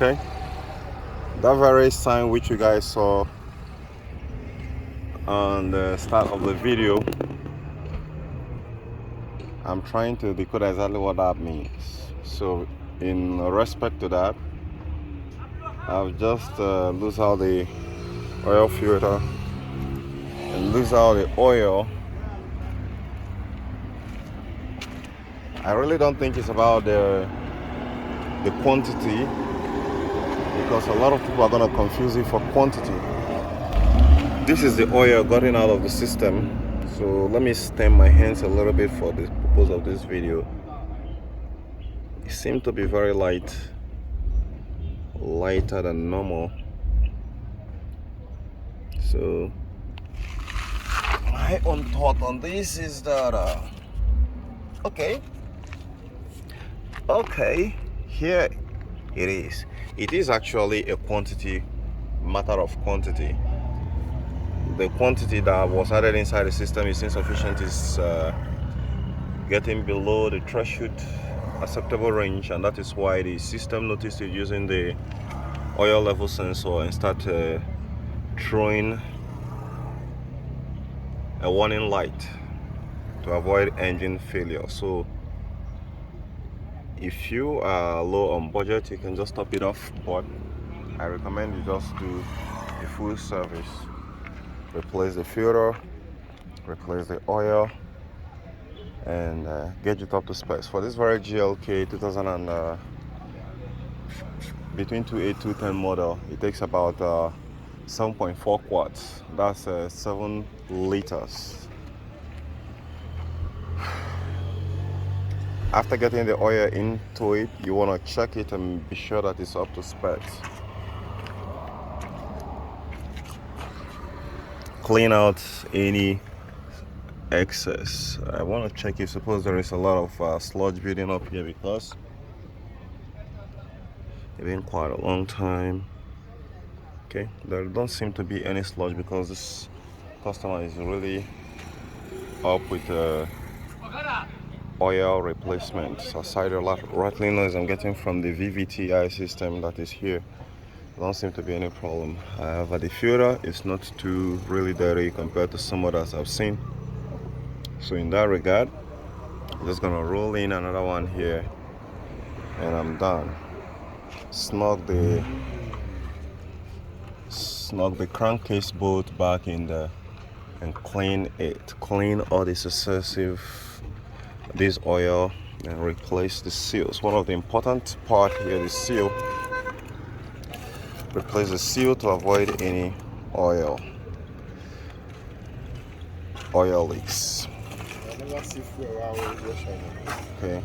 Okay, that very sign which you guys saw on the start of the video, I'm trying to decode exactly what that means. So in respect to that, I've just lose out the oil filter and lose out the oil. I really don't think it's about the quantity, because a lot of people are going to confuse it for quantity. This is the oil gotten out of the system. So let me stem my hands a little bit for the purpose of this video. It seems to be very light, lighter than normal. So my own thought on this is that okay, here it is. It is actually a quantity, matter of quantity. The quantity that was added inside the system is insufficient, is getting below the threshold acceptable range, and that is why the system noticed it using the oil level sensor and start throwing a warning light to avoid engine failure. So if you are low on budget, you can just top it off, but I recommend you just do a full service. Replace the filter, replace the oil, and get it up to specs. For this very GLK 2000 and between 2.8 210 model, it takes about 7.4 quats. That's 7 liters. After getting the oil into it, you want to check it and be sure that it's up to specs. Clean out any excess. I want to check if suppose there is a lot of sludge building up here, because it's been quite a long time. Okay, there don't seem to be any sludge because this customer is really up with oil replacement. Aside the rattling noise I'm getting from the VVTi system that is here, don't seem to be any problem. However, the filter is not too really dirty compared to some others I've seen. So in that regard, I'm just gonna roll in another one here and I'm done. Snug the crankcase bolt back in there and clean it. Clean all the this oil and replace the seals. One of the important part here, the seal. Replace the seal to avoid any oil leaks. Okay.